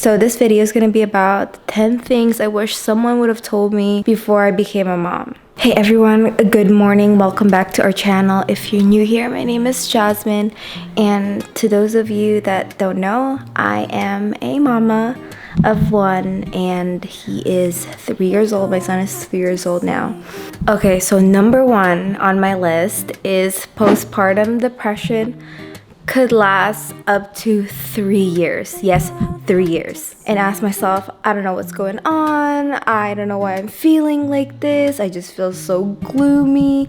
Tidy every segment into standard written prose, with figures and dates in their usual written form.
So this video is going to be about 10 things I wish someone would have told me before I became a mom. Hey everyone, good morning. Welcome back to our channel. If you're new here, my name is Jasmine. And to those of you that don't know, I am a mama of one and he is 3 years old. My son is 3 years old now. Okay, so number one on my list is postpartum depression could last up to 3 years. Yes, 3 years. And ask myself, I don't know what's going on. I don't know why I'm feeling like this. I just feel so gloomy.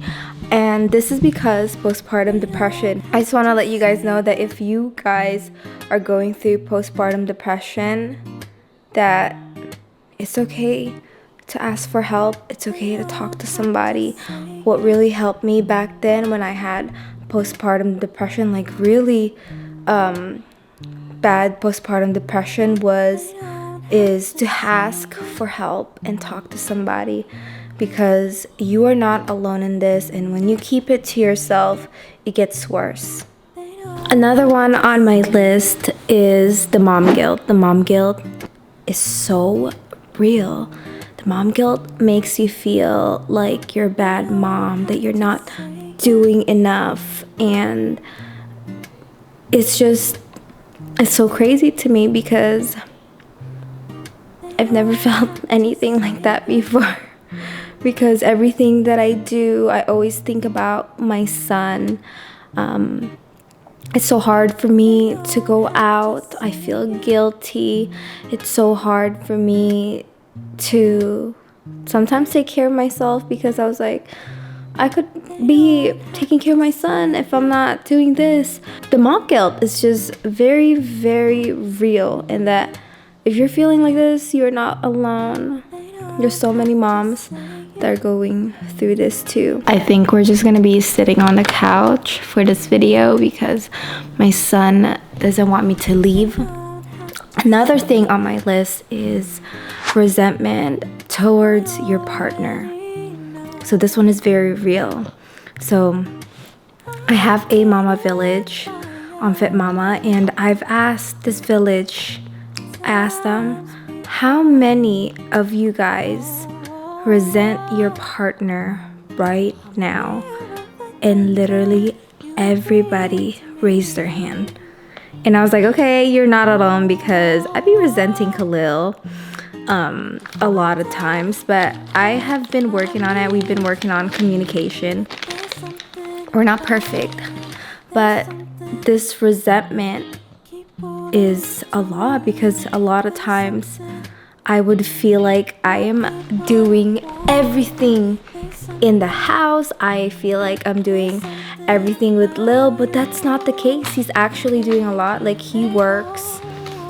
And this is because postpartum depression. I just want to let you guys know that if you guys are going through postpartum depression, that it's okay to ask for help. It's okay to talk to somebody. What really helped me back then when I had postpartum depression, like really bad postpartum depression, is to ask for help and talk to somebody, because you are not alone in this, and when you keep it to yourself, it gets worse. Another one on my list is the mom guilt. The mom guilt is so real. The mom guilt makes you feel like you're a bad mom, that you're not doing enough, and it's so crazy to me because I've never felt anything like that before. Because everything that I do, I always think about my son. It's so hard for me to go out. I feel guilty. It's so hard for me to sometimes take care of myself, because I was like, I could be taking care of my son if I'm not doing this. The mom guilt is just very, very real, and that if you're feeling like this, you're not alone. There's so many moms that are going through this too. I think we're just gonna be sitting on the couch for this video because my son doesn't want me to leave. Another thing on my list is resentment towards your partner. So this one is very real. So I have a mama village on Fit Mama, and I've asked this village, I asked them, how many of you guys resent your partner right now? And literally everybody raised their hand. And I was like, okay, you're not alone, because I'd be resenting Khalil a lot of times, but I have been working on it. We've been working on communication. We're not perfect, but this resentment is a lot, because a lot of times I would feel like I am doing everything in the house. I feel like I'm doing everything with Lil, but that's not the case. He's actually doing a lot. Like, he works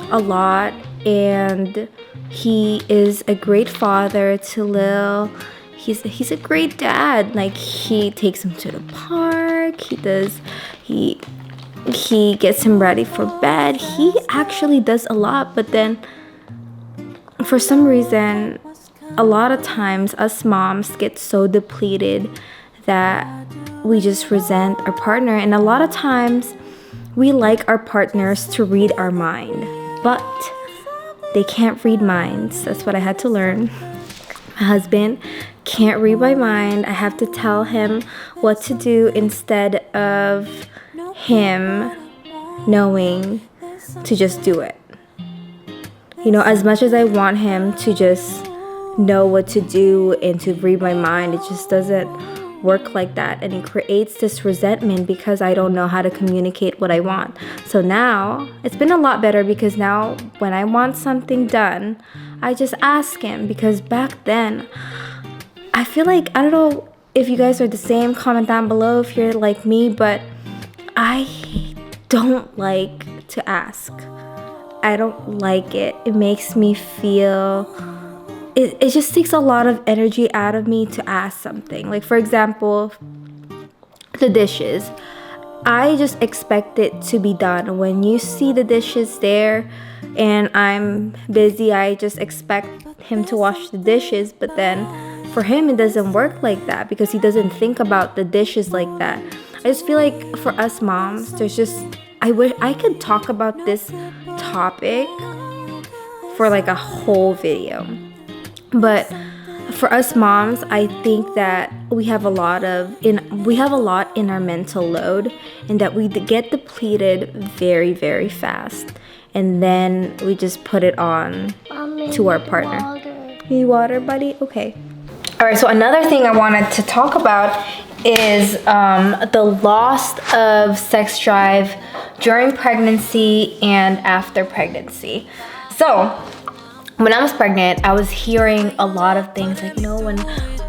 a lot, and he is a great father to Lil. He's a great dad. Like, he takes him to the park. He gets him ready for bed. He actually does a lot, but then for some reason, a lot of times us moms get so depleted that we just resent our partner. And a lot of times we like our partners to read our mind, but they can't read minds. That's what I had to learn. My husband can't read my mind. I have to tell him what to do instead of him knowing to just do it. You know, as much as I want him to just know what to do and to read my mind, it just doesn't work like that, and it creates this resentment because I don't know how to communicate what I want. So now it's been a lot better, because now when I want something done, I just ask him. Because back then, I feel like, I don't know if you guys are the same, comment down below if you're like me, but I don't like to ask. I don't like it. It makes me feel, it just takes a lot of energy out of me to ask something. Like, for example, the dishes. I just expect it to be done. When you see the dishes there and I'm busy, I just expect him to wash the dishes. But then for him, it doesn't work like that, because he doesn't think about the dishes like that. I just feel like for us moms, there's just, I wish I could talk about this topic for like a whole video. But for us moms, I think that we have a lot in our mental load, and that we get depleted very, very fast, and then we just put it on to our partner. Need water, buddy? Okay. All right, so another thing I wanted to talk about is the loss of sex drive during pregnancy and after pregnancy. So when I was pregnant, I was hearing a lot of things like,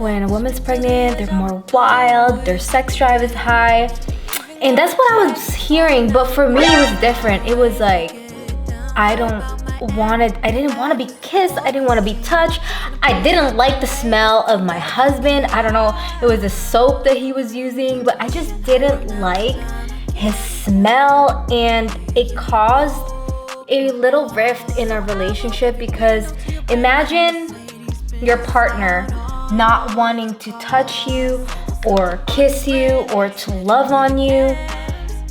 when a woman's pregnant, they're more wild, their sex drive is high. And that's what I was hearing, but for me it was different. It was like, I didn't want to be kissed. I didn't want to be touched. I didn't like the smell of my husband. I don't know, it was the soap that he was using, but I just didn't like his smell, and it caused a little rift in our relationship, because imagine your partner not wanting to touch you or kiss you or to love on you.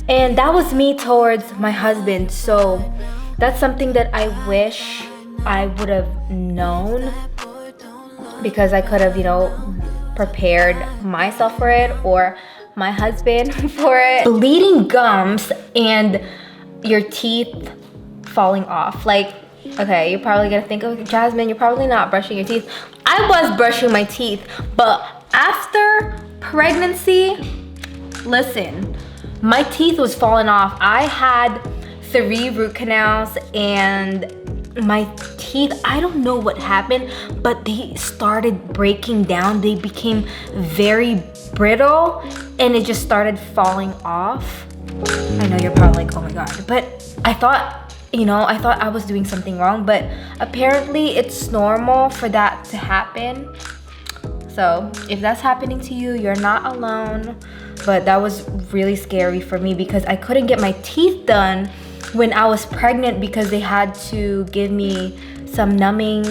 And that was me towards my husband. So that's something that I wish I would have known, because I could have, prepared myself for it, or my husband for it. Bleeding gums and your teeth falling off. Like, okay, you're probably gonna think, oh, Jasmine, you're probably not brushing your teeth. I was brushing my teeth, but after pregnancy, listen, my teeth was falling off. I had 3 root canals, and my teeth, I don't know what happened, but they started breaking down. They became very brittle, and it just started falling off. I know you're probably like, oh my God, but I thought I was doing something wrong, but apparently it's normal for that to happen. So if that's happening to you, you're not alone. But that was really scary for me, because I couldn't get my teeth done when I was pregnant, because they had to give me some numbing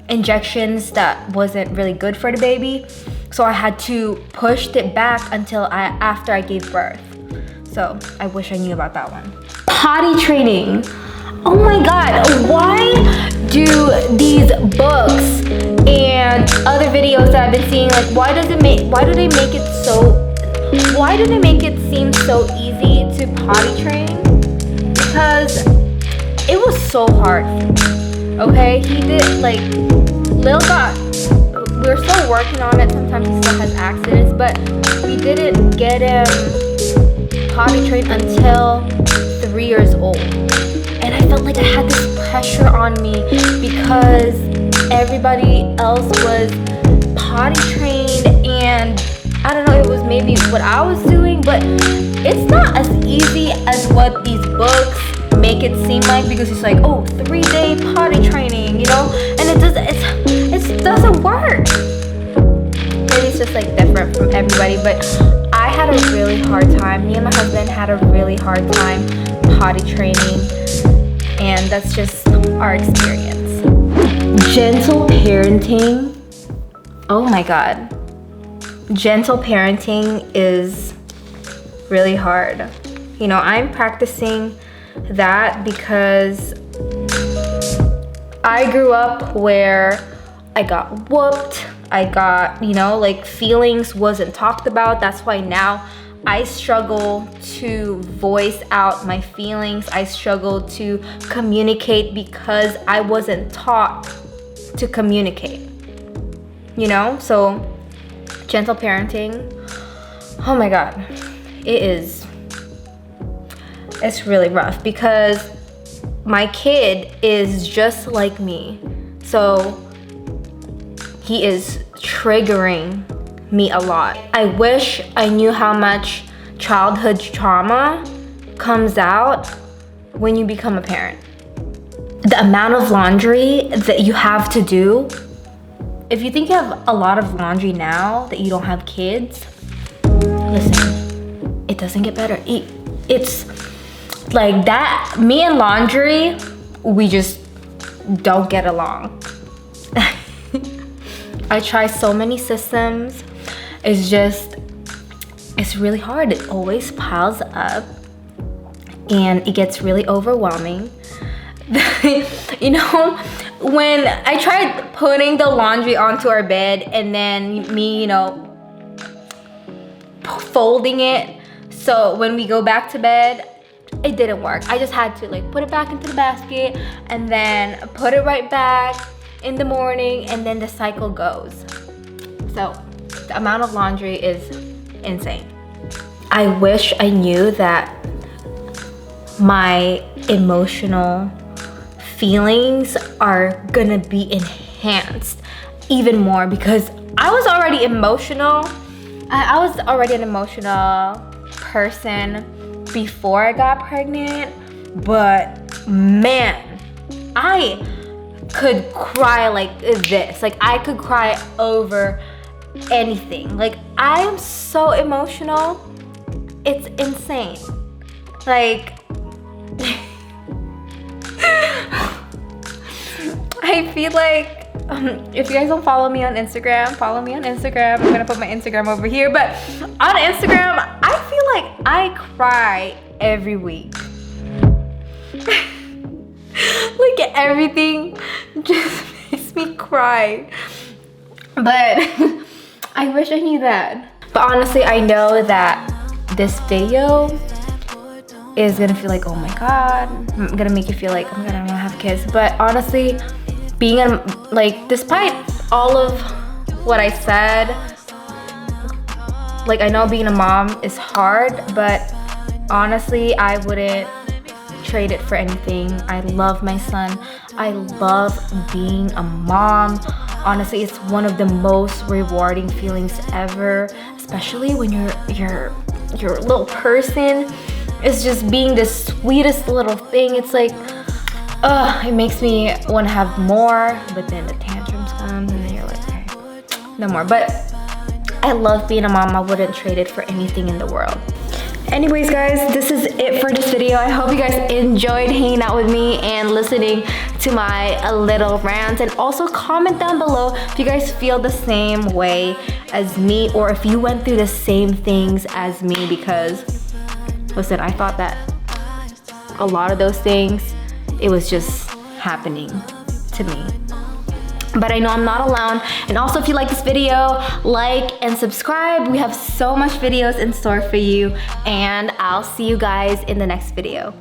injections that wasn't really good for the baby. So I had to push it back until after I gave birth. So I wish I knew about that one. Potty training. Oh my God, why do these books and other videos that I've been seeing, like, why do they make it seem so easy to potty train? Because it was so hard. Okay, he did, like, we're still working on it. Sometimes he still has accidents, but we didn't get him potty trained until 3 years old. And I felt like I had this pressure on me, because everybody else was potty trained, and I don't know, it was maybe what I was doing, but it's not as easy as what these books make it seem like, because it's like, oh, 3-day potty training, and it doesn't work. Maybe it's just like different from everybody, but I had a really hard time. Me and my husband had a really hard time potty training, and that's just our experience. Gentle parenting. Oh my God. Gentle parenting is really hard. I'm practicing that because I grew up where I got whooped. I got, feelings wasn't talked about. That's why now I struggle to voice out my feelings. I struggle to communicate, because I wasn't taught to communicate. So gentle parenting, oh my God, it's really rough, because my kid is just like me. So he is triggering me a lot. I wish I knew how much childhood trauma comes out when you become a parent. The amount of laundry that you have to do. If you think you have a lot of laundry now that you don't have kids, listen, it doesn't get better. It's like that. Me and laundry, we just don't get along. I try so many systems. It's really hard. It always piles up, and it gets really overwhelming. when I tried putting the laundry onto our bed and then me, you know, folding it, so when we go back to bed, it didn't work. I just had to like put it back into the basket and then put it right back in the morning, and then the cycle goes. So the amount of laundry is insane. I wish I knew that my emotional feelings are gonna be enhanced even more, because I was already emotional. I was already an emotional person before I got pregnant, but man, I could cry like this. Like I could cry over anything. Like I am so emotional. It's insane. Like I feel like if you guys don't follow me on Instagram, follow me on Instagram. I'm gonna put my Instagram over here. But on Instagram, I feel like I cry every week. Like everything just makes me cry. But I wish I knew that. But honestly, I know that this video is gonna feel like, oh my god, I'm gonna make you feel like, oh my god, I don't wanna have kids. But honestly, being like, despite all of what I said, like I know being a mom is hard, but honestly, I wouldn't trade it for anything. I love my son. I love being a mom. Honestly, it's one of the most rewarding feelings ever, especially when you're a little person. It's just being the sweetest little thing. It's like, it makes me want to have more, but then the tantrums come and then you're like, okay, no more. But I love being a mom. I wouldn't trade it for anything in the world. Anyways, guys, this is it for this video. I hope you guys enjoyed hanging out with me and listening to my little rant. And also comment down below if you guys feel the same way as me, or if you went through the same things as me, because listen, I thought that a lot of those things, it was just happening to me. But I know I'm not alone. And also, if you like this video, like and subscribe. We have so much videos in store for you, and I'll see you guys in the next video.